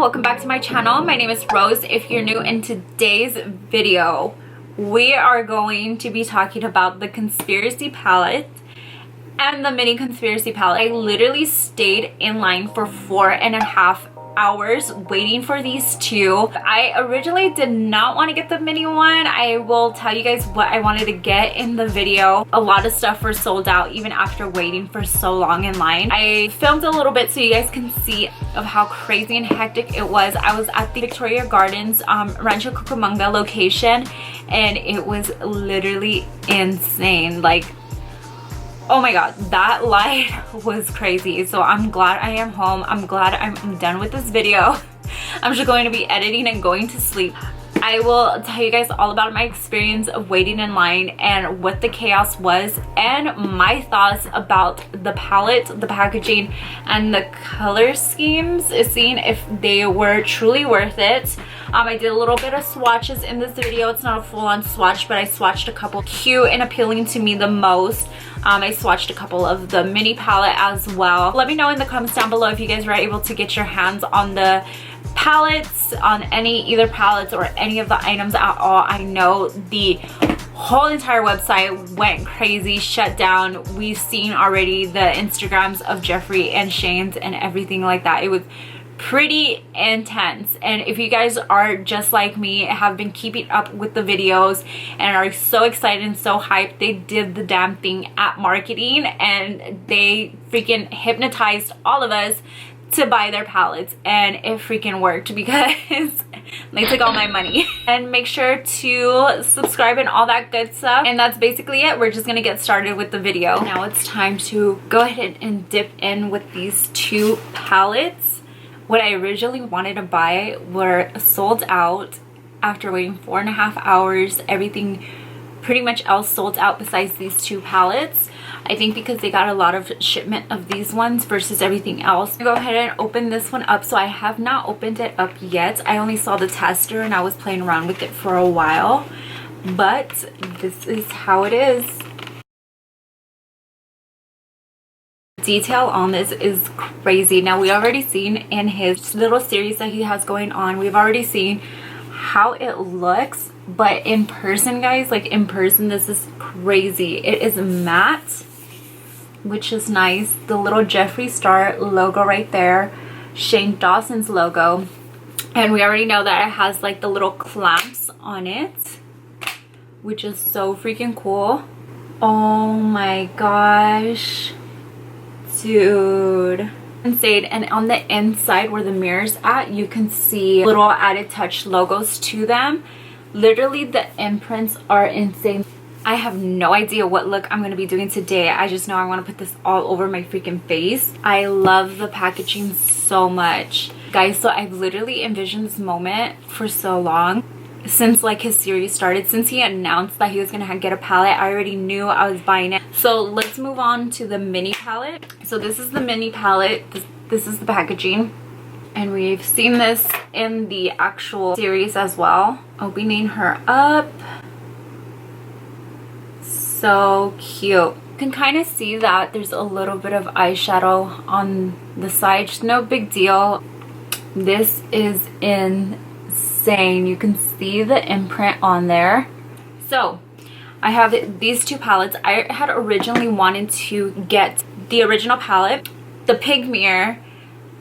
welcome back to my channel. My name is Rose. If you're new, in today's video we are going to be talking about the conspiracy palette and the mini conspiracy palette. I literally stayed in line for 4.5 hours waiting for these two. I originally did not want to get the mini one. I will tell you guys what I wanted to get in the video. A lot of stuff were sold out even after waiting for so long in line. I filmed a little bit so you guys can see of how crazy and hectic it was. I was at the Victoria Gardens Rancho Cucamonga location and it was literally insane. Like, oh my god, that line was crazy. So I'm glad I am home. I'm glad I'm done with this video. I'm just going to be editing and going to sleep. I will tell you guys all about my experience of waiting in line and what the chaos was and my thoughts about the palette, the packaging, and the color schemes, seeing if they were truly worth it. I did a little bit of swatches in this video. It's not a full-on swatch, but I swatched a couple cute and appealing to me the most. I swatched a couple of the mini palette as well. Let me know in the comments down below if you guys were able to get your hands on the palettes, on either palettes or any of the items at all. I know the whole entire website went crazy, shut down. We've seen already the Instagrams of Jeffree and Shane's and everything like that. It was pretty intense. And if you guys are just like me, have been keeping up with the videos and are so excited and so hyped, they did the damn thing at marketing and they freaking hypnotized all of us to buy their palettes, and it freaking worked because they took all my money. And make sure to subscribe and all that good stuff. And that's basically it. We're just gonna get started with the video. Now it's time to go ahead and dip in with these two palettes. What I originally wanted to buy were sold out after waiting 4.5 hours. Everything pretty much else sold out besides these two palettes. I think because they got a lot of shipment of these ones versus everything else. I'm gonna go ahead and open this one up. So I have not opened it up yet. I only saw the tester and I was playing around with it for a while. But this is how it is. Detail on this is crazy. Now we already seen in his little series that he has going on, we've already seen how it looks, but in person, guys, like in person, this is crazy. It is matte, which is nice. The little Jeffree Star logo right there, Shane Dawson's logo, and we already know that it has like the little clamps on it, which is so freaking cool. Oh my gosh, dude, insane. And on the inside where the mirror's at, you can see little added touch logos to them. Literally the imprints are insane. I have no idea what look I'm going to be doing today. I just know I want to put this all over my freaking face. I love the packaging so much, guys. So I've literally envisioned this moment for so long, since like his series started. Since he announced that he was gonna get a palette, I already knew I was buying it. So let's move on to the mini palette. So this is the mini palette. This is the packaging, and we've seen this in the actual series as well. Opening her up, so cute. You can kind of see that there's a little bit of eyeshadow on the side. Just no big deal. This is insane. You can see the imprint on there. So I have these two palettes. I had originally wanted to get the original palette, the Pig Mirror,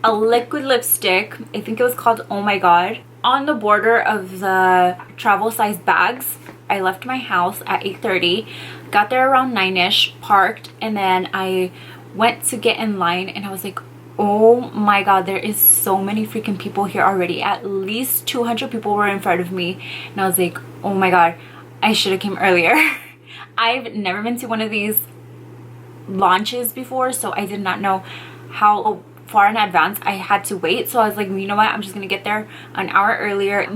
a liquid lipstick, I think it was called Oh My God, on the border of the travel size bags. I left my house at 8:30, got there around 9ish, parked, and then I went to get in line and I was like, oh my god, there is so many freaking people here already. At least 200 people were in front of me, and I was like, oh my god, I should have came earlier. I've never been to one of these launches before, so I did not know how far in advance I had to wait. So I was like, you know what, I'm just gonna get there an hour earlier.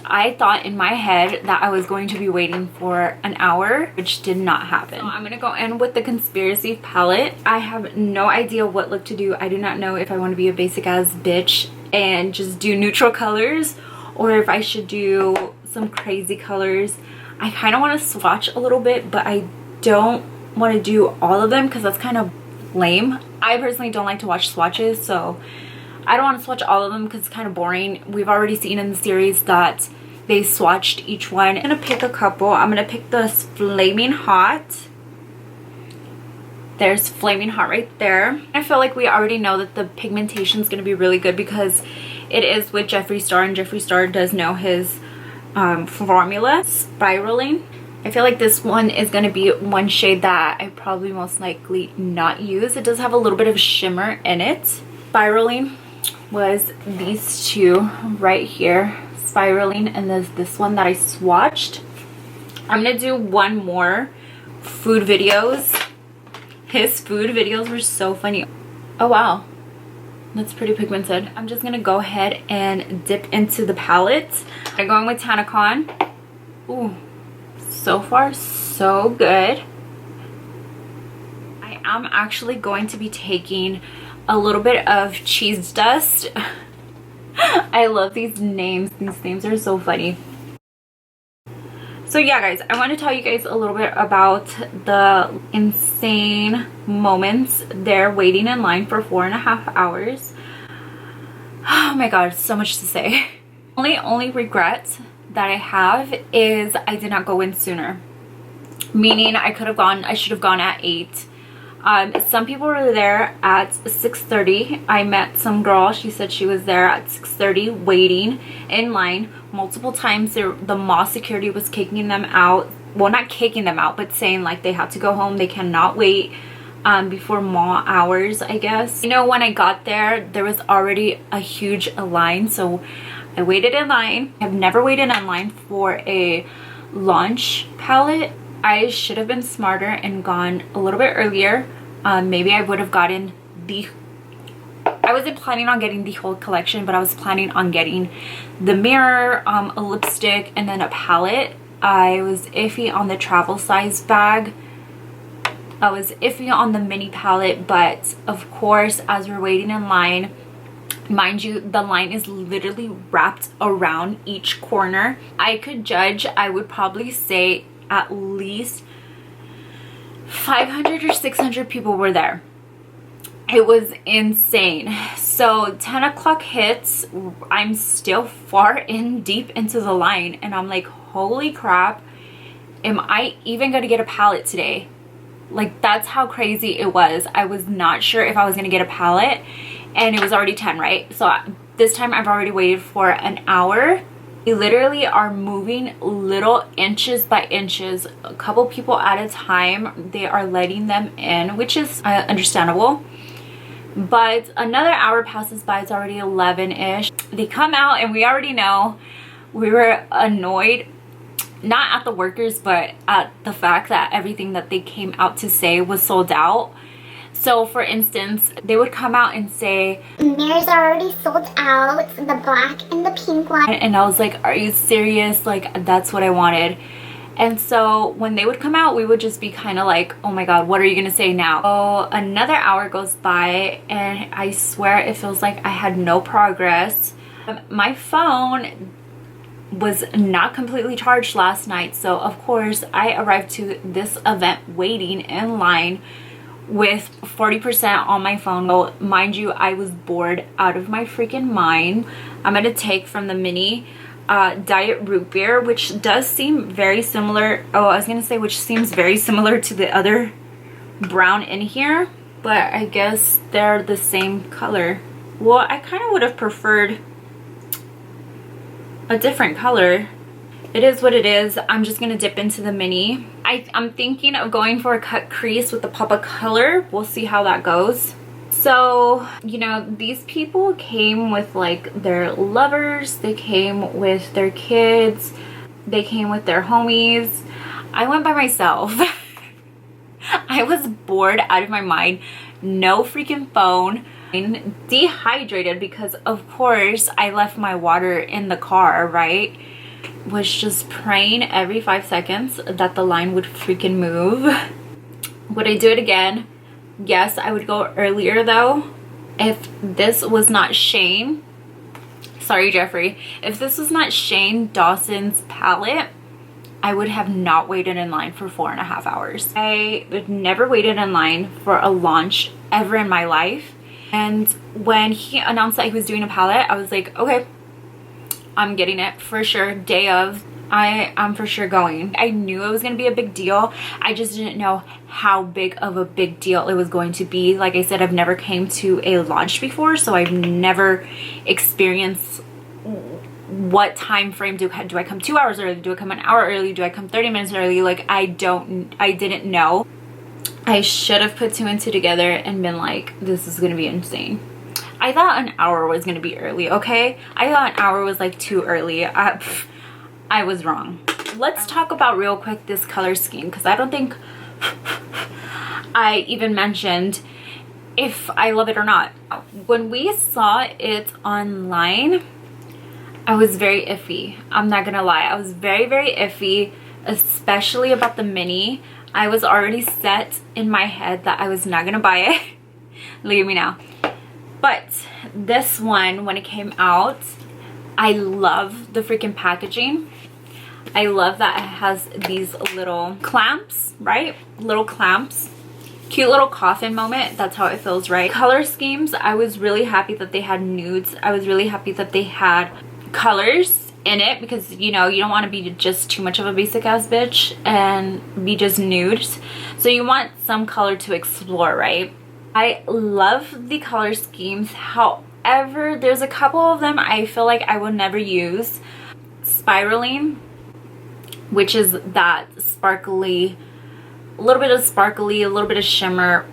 I thought in my head that I was going to be waiting for an hour, which did not happen. So I'm gonna go in with the conspiracy palette. I have no idea what look to do. I do not know if I want to be a basic ass bitch and just do neutral colors, or if I should do some crazy colors. I kind of want to swatch a little bit, but I don't want to do all of them because that's kind of lame. I personally don't like to watch swatches, so I don't want to swatch all of them because it's kind of boring. We've already seen in the series that they swatched each one. I'm gonna pick a couple. I'm gonna pick this Flaming Hot. There's Flaming Hot right there. I feel like we already know that the pigmentation is gonna be really good because it is with Jeffree Star, and Jeffree Star does know his formula. Spiraling. I feel like this one is going to be one shade that I probably most likely not use. It does have a little bit of shimmer in it. Spiraling was these two right here. Spiraling, and there's this one that I swatched. I'm going to do one more food videos. His food videos were so funny. Oh wow, that's pretty pigmented. I'm just going to go ahead and dip into the palette. I'm going with Tanacon. Ooh. So far so good. I am actually going to be taking a little bit of cheese dust. I love these names. These names are so funny. So yeah guys, I want to tell you guys a little bit about the insane moments there waiting in line for 4.5 hours. Oh my god, so much to say. Only regret that I have is I did not go in sooner, meaning I should have gone at 8. Some people were there at 6:30. I met some girl, she said she was there at 6:30 waiting in line multiple times. The mall security was kicking them out, well, not kicking them out, but saying like they have to go home, they cannot wait before mall hours, I guess. You know, when I got there, there was already a huge line, so I waited in line. I've never waited in line for a launch palette. I should have been smarter and gone a little bit earlier. Maybe I would have gotten I wasn't planning on getting the whole collection, but I was planning on getting the mirror, a lipstick, and then a palette. I was iffy on the travel size bag. I was iffy on the mini palette, but of course, as we're waiting in line, mind you, the line is literally wrapped around each corner. I could judge, I would probably say at least 500 or 600 people were there. It was insane. So 10 o'clock hits, I'm still far in deep into the line, and I'm like, holy crap, am I even gonna get a palette today? Like, that's how crazy it was. I was not sure if I was gonna get a palette, and it was already 10, right? So this time I've already waited for an hour. We literally are moving little inches by inches, a couple people at a time. They are letting them in, which is understandable. But another hour passes by. It's already 11-ish. They come out, and we already know. We were annoyed, not at the workers, but at the fact that everything that they came out to say was sold out. So for instance, they would come out and say, mirrors are already sold out, the black and the pink one. And I was like, are you serious? Like, that's what I wanted. And so when they would come out, we would just be kind of like, oh my god, what are you gonna say now? So another hour goes by, and I swear it feels like I had no progress. My phone was not completely charged last night, so of course I arrived to this event waiting in line with 40% on my phone. Well, mind you, I was bored out of my freaking mind. I'm gonna take from the mini diet root beer, which does seem very similar. Oh, I was gonna say which seems very similar to the other brown in here, but I guess they're the same color. Well, I kind of would have preferred a different color. It is what it is. I'm just gonna dip into the mini. I'm thinking of going for a cut crease with the pop of color. We'll see how that goes. So, you know, these people came with like their lovers, they came with their kids, they came with their homies. I went by myself. I was bored out of my mind. No freaking phone. Dehydrated because of course I left my water in the car, right? Was just praying every 5 seconds that the line would freaking move. Would I do it again? Yes, I would go earlier though. If this was not Shane, sorry Jeffree, if this was not Shane Dawson's palette, I would have not waited in line for 4.5 hours. I would never waited in line for a launch ever in my life. And when he announced that he was doing a palette, I was like, okay, I'm getting it for sure. Day of, I'm for sure going. I knew it was going to be a big deal. I just didn't know how big of a big deal it was going to be. Like I said, I've never came to a launch before, so I've never experienced what time frame do I come 2 hours early, do I come an hour early, do I come 30 minutes early. Like I didn't know. I should have put two and two together and been like, this is gonna be insane. I thought an hour was gonna be early, okay? I thought an hour was like too early. I was wrong. Let's talk about real quick this color scheme, because I don't think I even mentioned if I love it or not. When we saw it online, I was very iffy. I'm not gonna lie. I was very, very iffy, especially about the mini. I was already set in my head that I was not gonna buy it. Look at me now. But this one, when it came out, I love the freaking packaging. I love that it has these little clamps, right? Little clamps. Cute little coffin moment. That's how it feels, right? Color schemes, I was really happy that they had nudes. I was really happy that they had colors in it, because you know, you don't want to be just too much of a basic ass bitch and be just nudes. So you want some color to explore, right? I love the color schemes. However, there's a couple of them I feel like I will never use. Spiraling, which is that sparkly, a little bit of sparkly, a little bit of shimmer,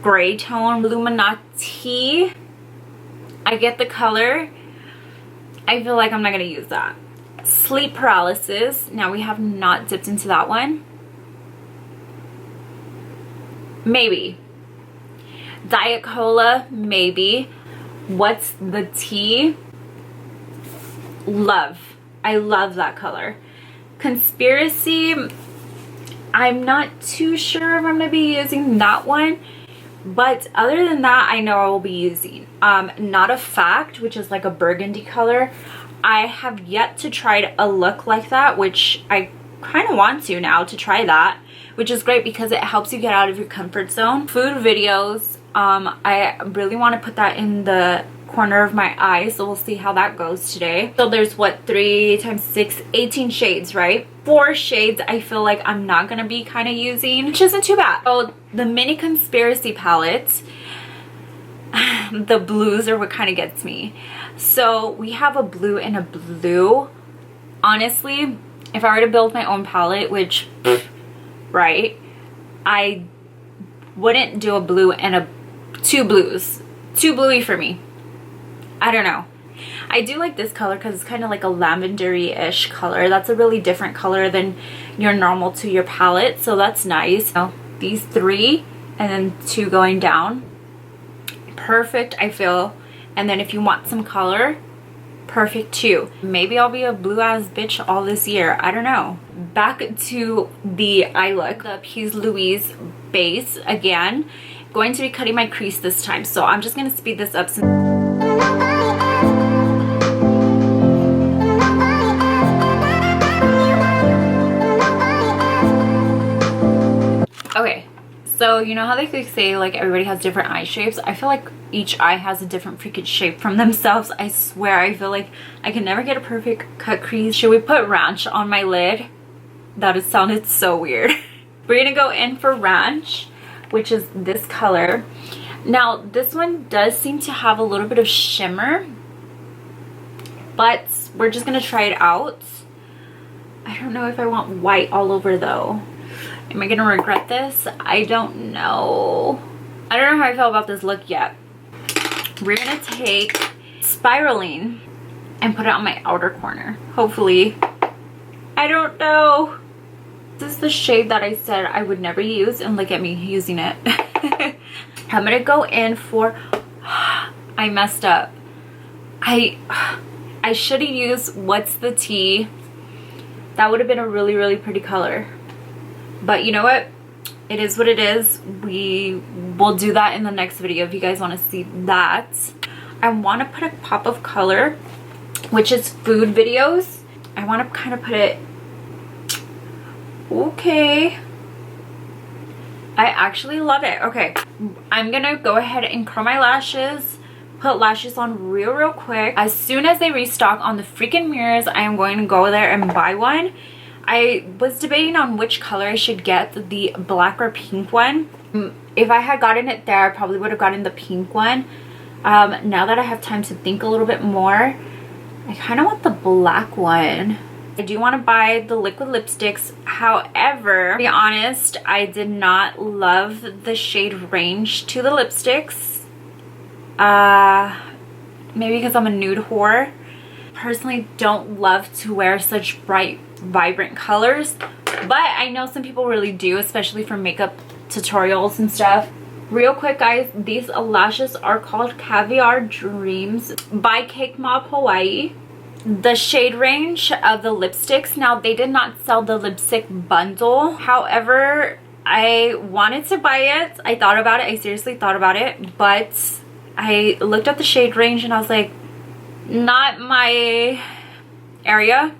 gray tone. Illuminati, I get the color. I feel like I'm not going to use that. Sleep paralysis. Now, we have not dipped into that one. Maybe. Diet Cola, maybe. What's the tea? Love. I love that color. Conspiracy, I'm not too sure if I'm going to be using that one. But other than that, I know I will be using Not a Fact, which is like a burgundy color. I have yet to try a look like that, which I kind of want to now to try that, which is great because it helps you get out of your comfort zone. Food videos, I really want to put that in the corner of my eye, so we'll see how that goes today. So there's what, 3 times 6, 18 shades, right? 4 shades I feel like I'm not gonna be kind of using, which isn't too bad. So the mini conspiracy palette, the blues are what kind of gets me. So we have a blue and a blue. Honestly, if I were to build my own palette, which right, I wouldn't do a blue and two blues. Too bluey for me. I don't know. I do like this color because it's kind of like a lavendery-ish color. That's a really different color than your normal to your palette, so that's nice. Now, these 3 and then 2 going down. Perfect, I feel. And then if you want some color, perfect too. Maybe I'll be a blue-ass bitch all this year. I don't know. Back to the eye look. The Piece Louise base again. Going to be cutting my crease this time, so I'm just going to speed this up. Okay, so you know how they say like everybody has different eye shapes? I feel like each eye has a different freaking shape from themselves. I swear, I feel like I can never get a perfect cut crease. Should we put ranch on my lid? That has sounded so weird. We're gonna go in for ranch, which is this color. Now, this one does seem to have a little bit of shimmer, but we're just gonna try it out. I don't know if I want white all over though. Am I gonna regret this? I don't know. I don't know how I feel about this look yet. We're gonna take Spiraling and put it on my outer corner. Hopefully. I don't know. This is the shade that I said I would never use, and look at me using it. I'm gonna go in for, I messed up. I should have used What's the Tea. That would have been a really, really pretty color. But you know what? It is what it is. We will do that in the next video if you guys want to see that. I want to put a pop of color, which is food videos. I want to kind of put it, okay. I actually love it. Okay, I'm gonna go ahead and curl my lashes, put lashes on real quick. As soon as they restock on the freaking mirrors, I am going to go there and buy one. I was debating on which color I should get, the black or pink one. If I had gotten it there, I probably would have gotten the pink one. Now that I have time to think a little bit more, I kind of want the black one. I do want to buy the liquid lipsticks. However, to be honest, I did not love the shade range to the lipsticks. Maybe because I'm a nude whore. Personally, don't love to wear such bright, vibrant colors, but I know some people really do, especially for makeup tutorials and stuff. Real quick, guys, these lashes are called Caviar Dreams by Cake Mob Hawaii. The shade range of the lipsticks, now they did not sell the lipstick bundle. However, I wanted to buy it. I thought about it. I seriously thought about it, but I looked at the shade range and I was like, not my area.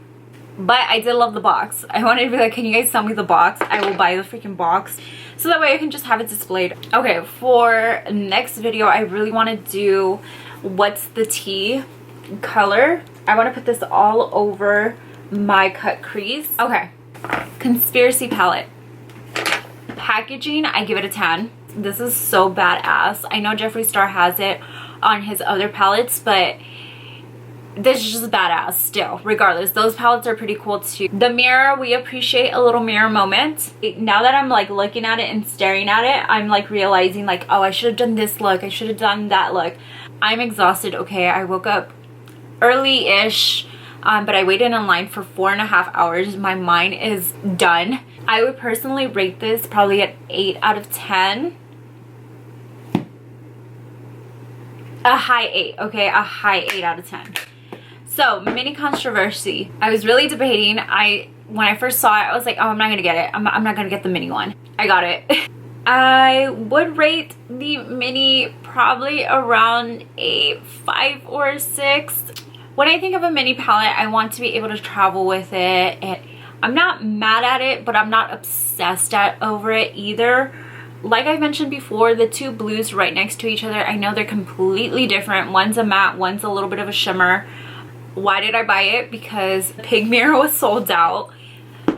But I did love the box. I wanted to be like, can you guys sell me the box? I will buy the freaking box so that way I can just have it displayed. Okay, for next video, I really want to do what's the tea color. I want to put this all over my cut crease. Okay, Conspiracy palette. Packaging, I give it a 10. This is so badass. I know Jeffree Star has it on his other palettes, but this is just badass still. Regardless, those palettes are pretty cool too. The mirror, we appreciate a little mirror moment. Now that I'm like looking at it and staring at it, I'm like realizing like, oh, I should have done this look, I should have done that look. I'm exhausted. Okay, I woke up early-ish, but I waited in line for 4.5 hours. My mind is done. I would personally rate this probably at 8 out of 10. A high 8, okay? A high 8 out of 10. So, mini controversy. I was really debating. When I first saw it, I was like, oh, I'm not gonna get it. I'm not gonna get the mini one. I got it. I would rate the mini probably around a 5 or a 6. When I think of a mini palette, I want to be able to travel with it. And I'm not mad at it, but I'm not obsessed over it either. Like I mentioned before, the two blues right next to each other, I know they're completely different. One's a matte, one's a little bit of a shimmer. Why did I buy it? Because Pig Mirror was sold out.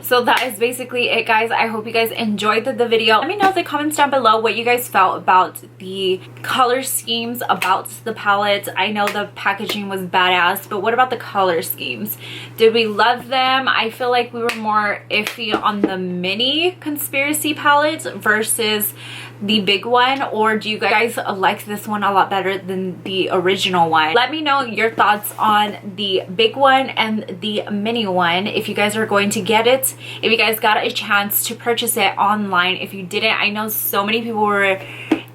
So that is basically it, guys. I hope you guys enjoyed the video. Let me know in the comments down below what you guys felt about the color schemes, about the palette. I know the packaging was badass, but what about the color schemes? Did we love them? I feel like we were more iffy on the mini Conspiracy palette versus the big one, or do you guys like this one a lot better than the original one? Let me know your thoughts on the big one and the mini one, if you guys are going to get it, if you guys got a chance to purchase it online. If you didn't, I know so many people were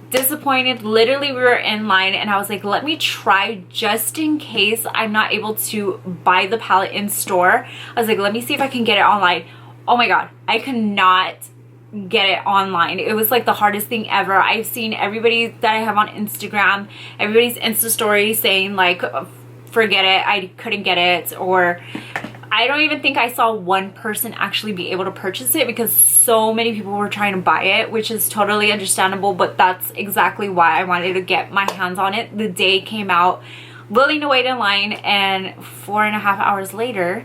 disappointed. Literally, we were in line and I was like, let me try just in case I'm not able to buy the palette in store. I was like, let me see if I can get it online. Oh my god, I could not get it online. It was like the hardest thing ever. I've seen everybody that I have on Instagram, everybody's Insta story saying like, forget it, I couldn't get it, or I don't even think I saw one person actually be able to purchase it because so many people were trying to buy it, which is totally understandable, but that's exactly why I wanted to get my hands on it the day it came out. Willing to wait in line, and 4.5 hours later.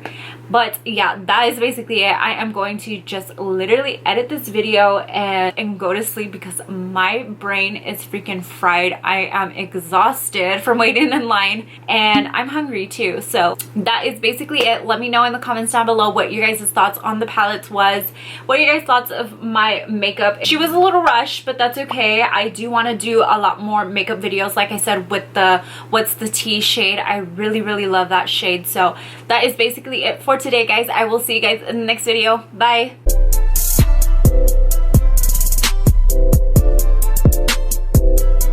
But yeah, that is basically it. I am going to just literally edit this video and go to sleep because my brain is freaking fried. I am exhausted from waiting in line and I'm hungry too. So that is basically it. Let me know in the comments down below what your guys' thoughts on the palettes was. What are your guys' thoughts of my makeup? She was a little rushed, but that's okay. I do want to do a lot more makeup videos, like I said, with the What's the Tea shade. I really love that shade. So that is basically it for today, guys. I will see you guys in the next video. Bye.